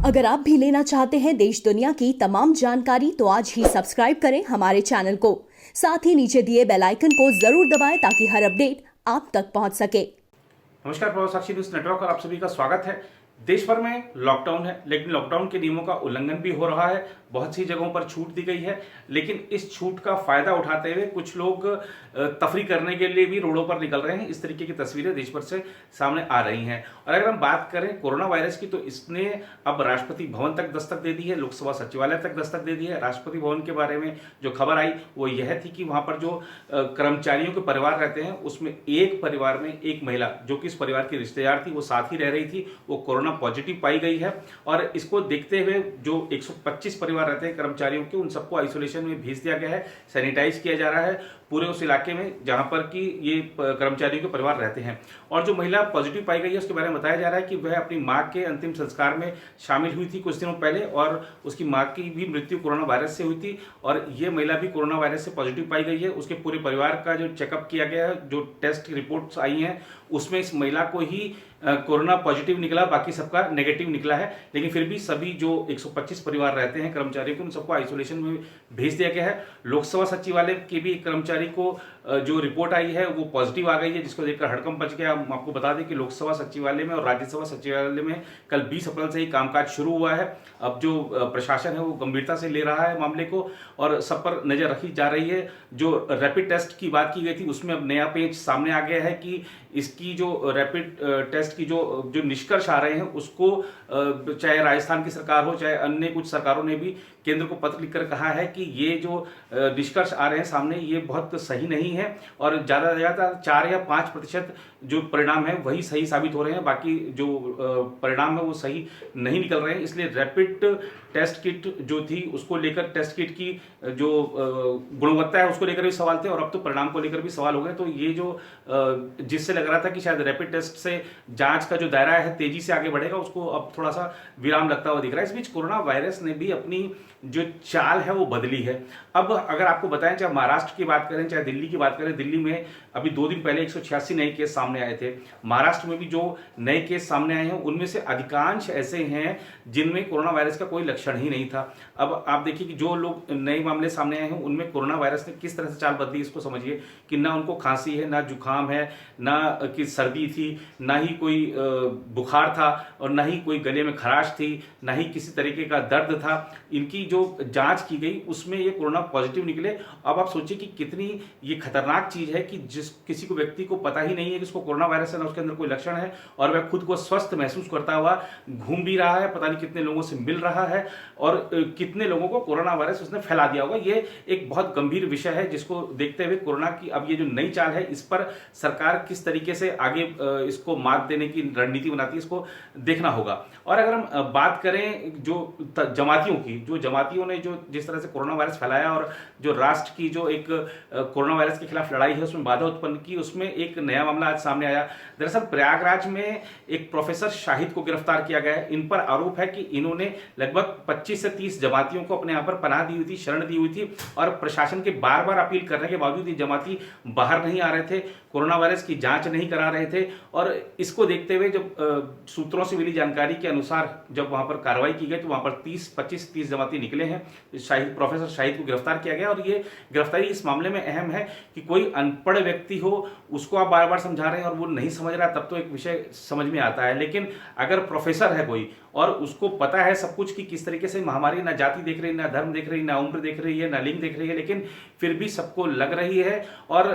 अगर आप भी लेना चाहते हैं देश दुनिया की तमाम जानकारी तो आज ही सब्सक्राइब करें हमारे चैनल को। साथ ही नीचे दिए बेल आइकन को जरूर दबाएं ताकि हर अपडेट आप तक पहुंच सके। नमस्कार, प्रभाव साक्षी न्यूज नेटवर्क और आप सभी का स्वागत है। देश भर में लॉकडाउन है, लेकिन लॉकडाउन के नियमों का उल्लंघन भी हो रहा है। बहुत सी जगहों पर छूट दी गई है, लेकिन इस छूट का फायदा उठाते हुए कुछ लोग तफरी करने के लिए भी रोडों पर निकल रहे हैं। इस तरीके की तस्वीरें देश भर से सामने आ रही हैं। और अगर हम बात करें कोरोना वायरस की, तो इसने अब राष्ट्रपति भवन तक दस्तक दे दी है, लोकसभा सचिवालय तक दस्तक दे दी है। राष्ट्रपति भवन के बारे में जो खबर आई वो यह थी कि वहां पर जो कर्मचारियों के परिवार रहते हैं, उसमें एक परिवार में एक महिला, जो कि इस परिवार की रिश्तेदार थी, वो साथ ही रह रही थी, वो कोरोना पॉजिटिव पाई गई है। और इसको देखते हुए जो 125 परिवार रहते हैं कर्मचारियों के, उन सबको आइसोलेशन में भेज दिया गया है, सैनिटाइज किया जा रहा है पूरे उस इलाके में जहां पर कि ये कर्मचारियों के परिवार रहते हैं। और जो महिला पॉजिटिव पाई गई है उसके बारे में बताया जा रहा है कि वह अपनी मां के अंतिम संस्कार में शामिल हुई थी कुछ दिनों पहले, और उसकी मां की भी मृत्यु कोरोना वायरस से हुई थी। और ये महिला भी कोरोना वायरस से पॉजिटिव पाई गई है। उसके पूरे परिवार का जो चेकअप किया गया है, जो टेस्ट रिपोर्ट्स आई हैं, उसमें इस महिला को ही कोरोना पॉजिटिव निकला, बाकी सबका नेगेटिव निकला है। लेकिन फिर भी सभी जो 125 परिवार रहते हैं कर्मचारियों के, उन सबको आइसोलेशन में भेज दिया गया है। लोकसभा सचिवालय के भी कर्मचारी को जो रिपोर्ट आई है वो पॉजिटिव आ गई है, जिसको देखकर हड़कंप मच गया। हम आपको बता दें कि लोकसभा सचिवालय में और राज्यसभा सचिवालय में कल 20 अप्रैल से ही कामकाज शुरू हुआ है। अब जो प्रशासन है वो गंभीरता से ले रहा है मामले को और सब पर नजर रखी जा रही है। जो रैपिड टेस्ट की बात की गई थी, उसमें अब नया पेज सामने आ गया है कि इसकी जो रैपिड टेस्ट की जो निष्कर्ष आ रहे हैं, उसको चाहे राजस्थान की सरकार हो, चाहे अन्य कुछ सरकारों ने भी केंद्र को पत्र लिखकर कहा है कि ये जो निष्कर्ष आ रहे हैं सामने, ये बहुत सही नहीं है। और ज़्यादा से ज़्यादा 4 या 5% जो परिणाम है वही सही साबित हो रहे हैं, बाकी जो परिणाम है वो सही नहीं निकल रहे हैं। इसलिए रैपिड टेस्ट किट जो थी उसको लेकर, टेस्ट किट की जो गुणवत्ता है उसको लेकर भी सवाल थे, और अब तो परिणाम को लेकर भी सवाल हो गए। तो ये जो जिससे लग रहा था कि शायद रैपिड टेस्ट से जांच का जो दायरा है तेजी से आगे बढ़ेगा, उसको अब थोड़ा सा विराम लगता हुआ दिख रहा है। इस बीच कोरोना वायरस ने भी अपनी जो चाल है वो बदली है। अब अगर आपको बताएं, चाहे महाराष्ट्र की बात करें चाहे दिल्ली की बात करें, दिल्ली में अभी 2 दिन पहले 186 नए केस सामने आए थे। महाराष्ट्र में भी जो नए केस सामने आए हैं उनमें से अधिकांश ऐसे हैं जिनमें कोरोना वायरस का कोई लक्षण ही नहीं था। अब आप देखिए कि जो लोग नए मामले सामने आए हैं उनमें कोरोना वायरस ने किस तरह से चाल बदली, इसको समझिए कि ना उनको खांसी है, ना जुकाम है, ना कि सर्दी थी, ना ही कोई बुखार था, और ना ही कोई गले में खराश थी, ना ही किसी तरीके का दर्द था। इनकी जो जांच की गई उसमें ये कोरोना पॉजिटिव निकले। अब आप सोचिए कि कितनी ये खतरनाक चीज है कि जिस किसी को व्यक्ति को पता ही नहीं है कि उसको कोरोना वायरस है, ना उसके अंदर कोई लक्षण है, और वह खुद को स्वस्थ महसूस करता हुआ घूम भी रहा है, पता नहीं कितने लोगों से मिल रहा है, और कितने लोगों को कोरोना वायरस उसने फैला दिया होगा। ये एक बहुत गंभीर विषय है, जिसको देखते हुए कोरोना की अब ये जो नई चाल है, इस पर सरकार किस तरीके से आगे इसको मात देने की रणनीति बनाती है, इसको देखना होगा। और अगर हम बात करें जो जमातियों की, जो जमातियों ने जो जिस तरह से कोरोना वायरस फैलाया और जो राष्ट्र की जो एक कोरोना वायरस के खिलाफ लड़ाई है उसमें बाधा उत्पन्न की, उसमें एक नया मामला आज सामने आया। दरअसल प्रयागराज में एक प्रोफेसर शाहिद को गिरफ्तार किया गया है। इन पर आरोप है कि इन्होंने लगभग 25 से 30 जमातियों को अपने यहाँ पर पनाह दी हुई थी, शरण दी हुई थी, और प्रशासन के बार बार अपील करने के बावजूद ये जमाती बाहर नहीं आ रहे थे, कोरोना वायरस की जांच नहीं करा रहे थे। और इसको देखते हुए जब सूत्रों से मिली जानकारी के अनुसार जब वहां पर कार्रवाई की गई तो वहां पर 25-30 जमाती निकले हैं। प्रोफेसर शाहिद को गिरफ्तार किया गया, और ये गिरफ्तारी इस मामले में अहम है कि कोई अनपढ़ व्यक्ति हो, उसको आप बार बार समझा रहे हैं और वो नहीं समझ रहा, तब तो एक विषय समझ में आता है। लेकिन अगर प्रोफेसर है कोई और उसको पता है सब कुछ कि किस तरीके से महामारी ना जाति देख रही, ना धर्म देख रही, ना उम्र देख रही है, ना लिंग देख रही है, लेकिन फिर भी सबको लग रही है और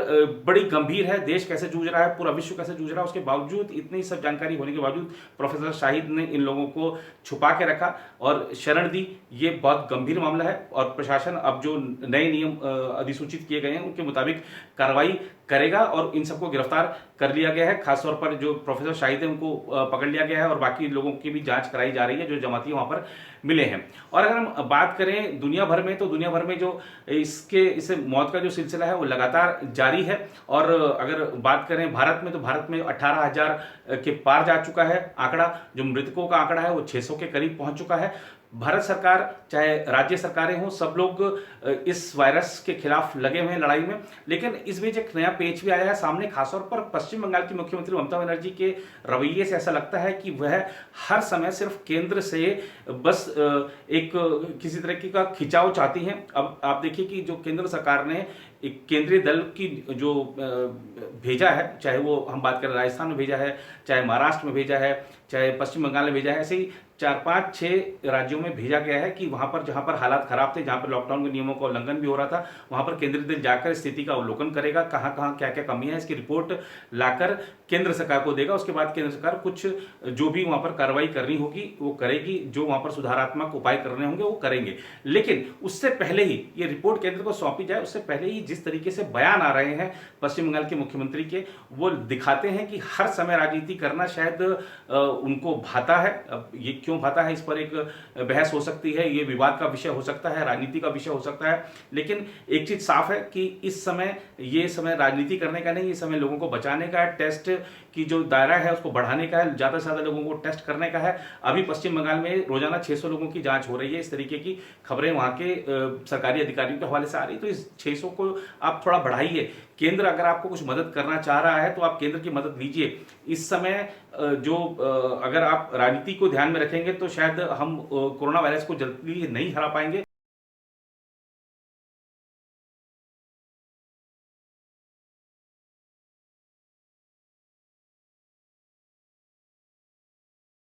बड़ी गंभीर है, देश कैसे जूझ रहा है, पूरा विश्व कैसे जूझ रहा है, उसके बावजूद, इतनी सब जानकारी होने के बावजूद प्रोफेसर शाहिद ने इन लोगों को छुपा के रखा और शरण दी। ये बहुत गंभीर मामला है, और प्रशासन अब जो नए नियम अधिसूचित किए गए हैं उनके मुताबिक कार्रवाई करेगा, और इन सबको गिरफ्तार कर लिया गया है। खासतौर पर जो प्रोफेसर शाहिद है उनको पकड़ लिया गया है, और बाकी लोगों की भी जांच कराई जा रही है जो जमाती वहां पर मिले हैं। और अगर हम बात करें दुनिया भर में, तो दुनिया भर में जो इससे मौत का जो सिलसिला है वो लगातार जारी है। और अगर बात करें भारत में, तो भारत में 18,000 के पार जा चुका है आंकड़ा। जो मृतकों का आंकड़ा है वो 600 के करीब पहुंच चुका है। भारत सरकार चाहे राज्य सरकारें हों, सब लोग इस वायरस के खिलाफ लगे हुए हैं लड़ाई में। लेकिन इस बीच एक नया पेच भी आया है सामने, खासतौर पर पश्चिम बंगाल की मुख्यमंत्री ममता बनर्जी के रवैये से ऐसा लगता है कि वह हर समय सिर्फ केंद्र से बस एक किसी तरह की का खिंचाव चाहती हैं। अब आप देखिए कि जो केंद्र सरकार ने एक केंद्रीय दल की जो भेजा है, चाहे वो हम बात करें राजस्थान में भेजा है, चाहे महाराष्ट्र में भेजा है, चाहे पश्चिम बंगाल में भेजा है, ऐसे ही 4-5-6 राज्यों में भेजा गया है कि वहां पर जहां पर हालात खराब थे, जहां पर लॉकडाउन के नियमों का उल्लंघन भी हो रहा था, वहां पर केंद्रीय दल जाकर स्थिति का अवलोकन करेगा, कहां कहां क्या क्या कमियां है इसकी रिपोर्ट लाकर केंद्र सरकार को देगा। उसके बाद केंद्र सरकार कुछ जो भी वहां पर कार्रवाई करनी होगी वो करेगी, जो वहां पर सुधारात्मक उपाय करने होंगे वो करेंगे। लेकिन उससे पहले ही ये रिपोर्ट केंद्र को सौंपी जाए, उससे पहले ही जिस तरीके से बयान आ रहे हैं पश्चिम बंगाल के मुख्यमंत्री के, वो दिखाते हैं कि हर समय राजनीति करना शायद उनको भाता है। अब ये क्यों भाता है, इस पर एक बहस हो सकती है, ये विवाद का विषय हो सकता है, राजनीति का विषय हो सकता है। लेकिन एक चीज साफ है कि इस समय ये समय राजनीति करने का नहीं, ये समय लोगों को बचाने का है, टेस्ट की जो दायरा है उसको बढ़ाने का है, ज्यादा से ज्यादा लोगों को टेस्ट करने का है। अभी पश्चिम बंगाल में रोजाना 600 लोगों की जांच हो रही है, इस तरीके की खबरें वहां के सरकारी अधिकारियों के हवाले से आ रही। तो इस 600 को आप थोड़ा बढ़ाइए। केंद्र अगर आपको कुछ मदद करना चाह रहा है तो आप केंद्र की मदद लीजिए। इस समय जो अगर आप राजनीति को ध्यान में रखेंगे तो शायद हम कोरोना वायरस को जल्दी नहीं हरा पाएंगे।